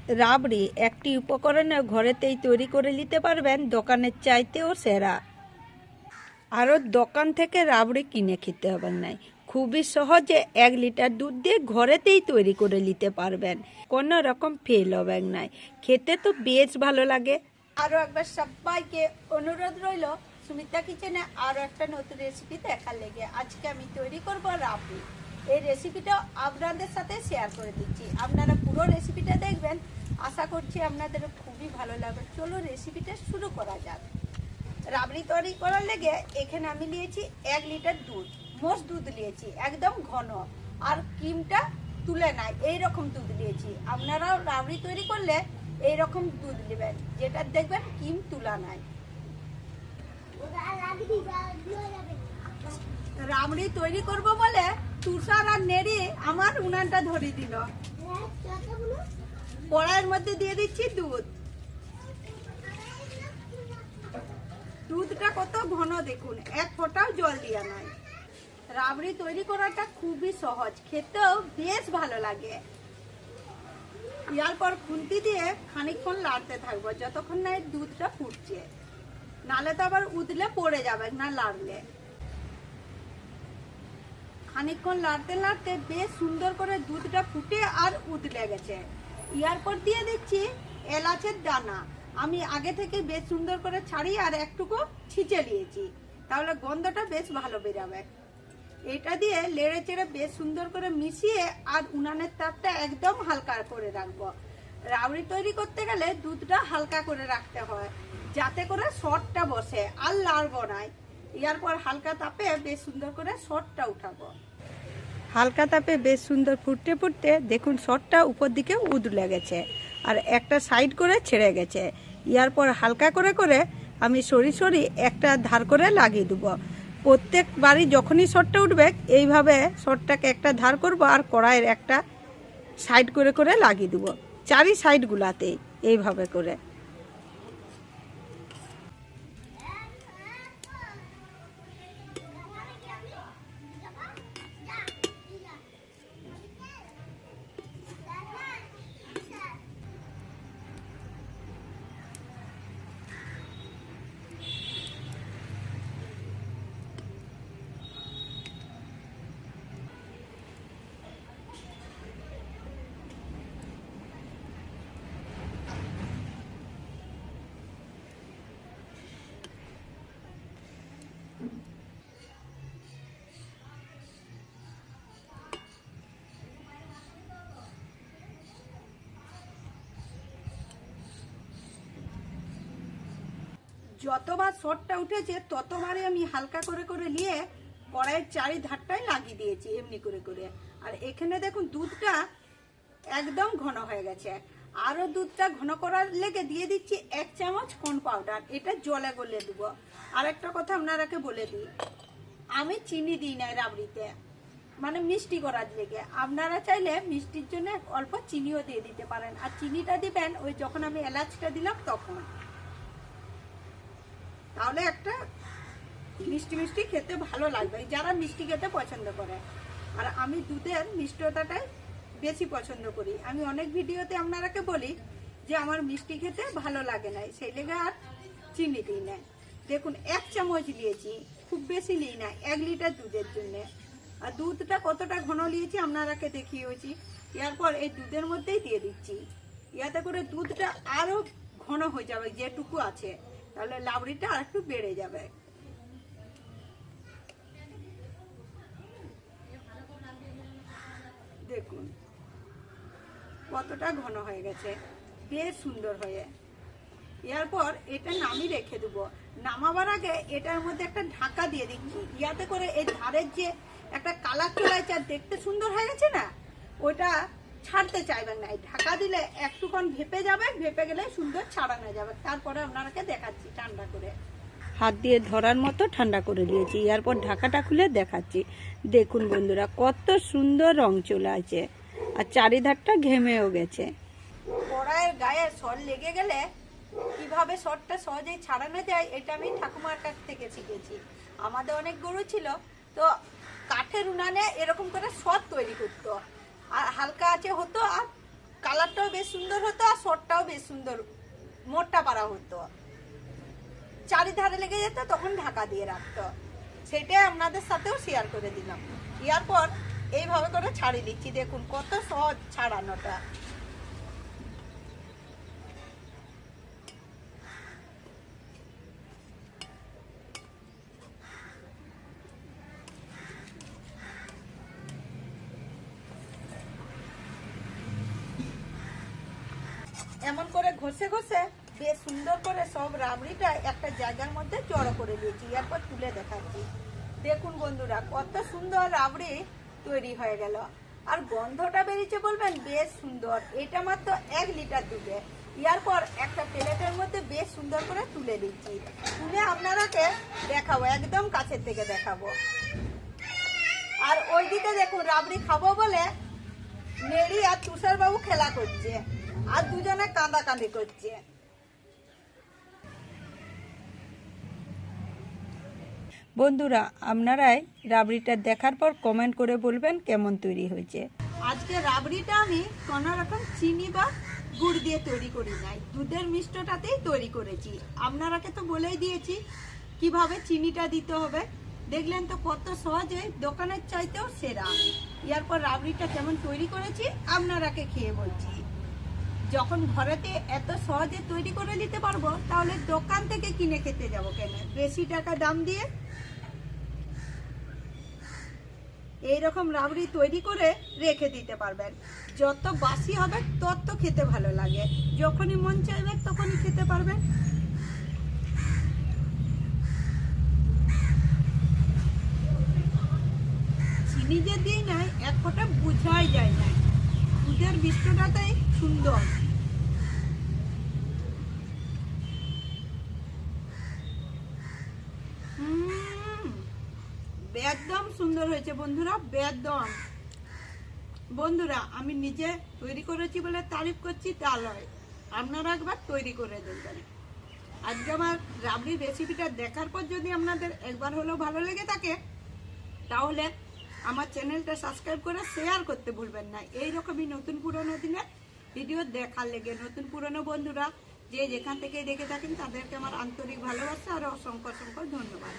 রাবড়ি একটি উপকরণে ঘরেতেই তৈরি করে নিতে পারবেন, দোকানের চাইতেও সেরা। আরও দোকান থেকে রাবড়ি কিনে খেতে হবে না, খুবই সহজে 1 লিটার দুধ দিয়ে ঘরেতেই তৈরি করে নিতে পারবেন, কোনো রকম ফেল হবে না। খেতে তো বেশ ভালো লাগে। আরও একবার সবাইকে অনুরোধ রইল সুমিতা কিচেনে আরও একটা নতুন রেসিপি দেখার লেগে। আজকে আমি তৈরি করব রাবড়ি। এই রেসিপিটা আপনাদের সাথে শেয়ার করে দিচ্ছি, আপনারা পুরো রেসিপিটা দেখবেন, আশা করছি আপনাদের খুবই ভালো লাগবে। চলো রেসিপিটা শুরু করা যাক। রাবড়ি তৈরি করার লেগে এখানে আমি নিয়েছি 1 লিটার দুধ, মোষ দুধ নিয়েছি একদম ঘন, আর ক্রিমটা তুলে নাই এইরকম দুধ নিয়েছি। আপনারাও রাবড়ি তৈরি করলে এইরকম দুধ নেবেন, যেটা দেখবেন ক্রিম তুলা নাই। রাবড়ি তৈরি করব বলে তুষার আর নেড়ে আমার উনানটা ধরিয়ে দিল। কড়াইয়ের মধ্যে দিয়ে দিচ্ছি দুধ। দুধটা কত ঘন দেখুন, 1 ফোঁটাও জল দিয়া নাই। রাবড়ি তৈরি করাটা খুবই সহজ, খেতেও বেশ ভালো লাগে। এরপর খুন্তি দিয়ে খানিকক্ষণ লাড়তে থাকবো যতক্ষণ না দুধটা ফুটছে, নালে তো আবার উতলে পড়ে যাবে না লাড়লে। খানিকক্ষণ লাড়তে লাড়তে বেশ সুন্দর করে দুধটা ফুটে আর উতলে গেছে। এরপর দিয়ে দিচ্ছি এলাচের দানা। আমি আগে থেকে বেশ সুন্দর করে ছাড়িয়ে আর একটুকু ছিঁচে নিয়েছি, তাহলে গন্ধটা বেশ ভালো বেরাবে। এটা দিয়ে লেড়ে চেড়ে বেশ সুন্দর করে মিশিয়ে আর উনানের তাপটা একদম হালকা করে রাখবো। রাবড়ি তৈরি করতে গেলে দুধটা হালকা করে রাখতে হয়, যাতে করে শর্টটা বসে আর লাড়বো না। এরপর হালকা তাপে বেশ সুন্দর করে শর্টটা উঠাবো। হালকা তাপে বেশ সুন্দর ফুটতে ফুটতে দেখুন শর্টটা উপর দিকে উদলে গেছে আর একটা সাইড করে ছেড়ে গেছে। এরপর হালকা করে করে আমি সরি সরি একটা ধার করে লাগিয়ে দেবো। প্রত্যেকবারই যখনই শর্টটা উঠবে এইভাবে শর্টটাকে একটা ধার করব আর কড়াইয়ের একটা সাইড করে করে লাগিয়ে দেবো, চারি সাইডগুলাতেই এইভাবে করে। যতবার শর্টটা উঠেছে ততবারই আমি হালকা করে করে নিয়ে কড়াইয়ের চারি ধারটাই লাগিয়ে দিয়েছি এমনি করে করে। আর এখানে দেখুন দুধটা একদম ঘন হয়ে গেছে। আরও দুধটা ঘন করার লেগে দিয়ে দিচ্ছি 1 চামচ কর্ন পাউডার, এটা জলে গলে দেবো। আর একটা কথা আপনারাকে বলে দিই, আমি চিনি দিই না রাবড়িতে, মানে মিষ্টি করার লেগে। আপনারা চাইলে মিষ্টির জন্য অল্প চিনিও দিয়ে দিতে পারেন, আর চিনিটা দিবেন ওই যখন আমি এলাচটা দিলাম তখন, তাহলে একটা মিষ্টি মিষ্টি খেতে ভালো লাগবে যারা মিষ্টি খেতে পছন্দ করে। আর আমি দুধের মিষ্টতাটাই বেশি পছন্দ করি। আমি অনেক ভিডিওতে আপনারাকে বলি যে আমার মিষ্টি খেতে ভালো লাগে না, সেই লেগে আর চিনি দিই না। দেখুন 1 চামচ নিয়েছি, খুব বেশি নিই না 1 লিটার দুধের জন্যে। আর দুধটা কতটা ঘন নিয়েছি আপনারাকে দেখিয়েছি। এরপর এই দুধের মধ্যেই দিয়ে দিচ্ছি, ইয়াতে করে দুধটা আরও ঘন হয়ে যাবে যেটুকু আছে, তাহলে লাবড়িটা আর একটু বেড়ে যাবে। দেখুন কতটা ঘন হয়ে গেছে, বেশ সুন্দর হয়ে। এরপর এটা নামিয়ে রেখে দেবো। নামাবার আগে এটার মধ্যে একটা ঢাকা দিয়ে দিচ্ছি, ইয়াতে করে এই ধারের যে একটা কালার চলে আসছে আর দেখতে সুন্দর হয়ে গেছে না, ওটা ছাড়তে চাইবেন না। ঢাকা দিলে একটুক্ষণ ভেপে যাবে, ভেপে গেলে সুন্দর ছাড়ানো যাবে। তারপরে আপনারাকে দেখাচ্ছি ঠান্ডা করে, হাত দিয়ে ধরার মতো ঠান্ডা করে দিয়েছি। এরপর ঢাকাটা খুলে দেখাচ্ছি। দেখুন বন্ধুরা কত সুন্দর রং চলে আছে আর চারিধারটা ঘেমেও গেছে। কড়াইয়ের গায়ে সর লেগে গেলে কিভাবে সরটা সহজেই ছাড়ানো যায় এটা আমি ঠাকুমার কাছ থেকে শিখেছি। আমাদের অনেক গরু ছিল, তো কাঠের উনানে এরকম করে সর তৈরি করতো আর হালকা আছে হতো আর কালারটাও বেশ সুন্দর হতো আর শর্টটাও বেশ সুন্দর মোটা পারা হতো। চারিধারে লেগে যেত, তখন ঢাকা দিয়ে রাখতো। সেটাই আপনাদের সাথেও শেয়ার করে দিলাম। এরপর এইভাবে করে ছাড়িয়ে দিচ্ছি। দেখুন কত সহজ ছাড়ানোটা। এমন করে ঘষে ঘষে বেশ সুন্দর করে সব রাবড়িটা একটা জায়গার মধ্যে জড়ো করে দিয়েছি। এরপর তুলে দেখাচ্ছি। দেখুন বন্ধুরা, কত সুন্দর রাবড়ি তৈরি হয়ে গেল। আর গন্ধটা বেরিয়েছে বলবেন বেশ সুন্দর। এটা মাত্র 1 লিটার দুধে। এরপর একটা প্লেটের মধ্যে বেশ সুন্দর করে তুলে দিচ্ছি। তুলে আপনারাকে দেখাবো, একদম কাছের থেকে দেখাবো। আর ওইদিকে দেখুন রাবড়ি খাবো বলে মেরি আর তুষার বাবু খেলা করছে, আর দুজনে কাঁদাকাঁদি করছে। বন্ধুরা, আপনারাই রাবড়িটা দেখার পর কমেন্ট করে বলবেন কেমন তৈরি হয়েছে। আজকে রাবড়িটা আমি কোনো রকম চিনি বা গুড় দিয়ে তৈরি করি নাই, দুধের মিষ্টটাতেই তৈরি করেছি। আপনারাকে তো বলেই দিয়েছি কিভাবে চিনিটা দিতে হবে। দেখলেন তো কত সহজে, দোকানের চাইতেও সেরা। এরপর রাবড়িটা কেমন তৈরি করেছি আপনারাকে খেয়ে বলছি। যখন ঘরেতে এত সহজে তৈরি করে দিতে পারবো, তাহলে দোকান থেকে কিনে খেতে যাব কেন, বেশি টাকা দাম দিয়ে। এইরকম রাবড়ি তৈরি করে রেখে দিতে পারবেন। যত বাসি হবে তত খেতে ভালো লাগে, যখনই মন চাইবে তখনই খেতে পারবেন। চিনি যে দিই নাই এক ফোঁটা বুঝাই যায় না, দুধের মিষ্টটাই সুন্দর। একদম সুন্দর হয়েছে বন্ধুরা, একদম। বন্ধুরা, আমি নিজে তৈরি করেছি বলে তারিফ করছি তা নয়, আপনারা একবার তৈরি করে দেখবেন। আজকে আমার রাবড়ির রেসিপিটা দেখার পর যদি আপনাদের একবার হলেও ভালো লেগে থাকে, তাহলে আমার চ্যানেলটা সাবস্ক্রাইব করে শেয়ার করতে ভুলবেন না। এইরকমই নতুন পুরনো দিনের ভিডিও দেখার লেগে। নতুন পুরনো বন্ধুরা যে যেখান থেকে দেখে থাকেন তাদেরকে আমার আন্তরিক ভালোবাসা আর অসংখ্য অসংখ্য ধন্যবাদ।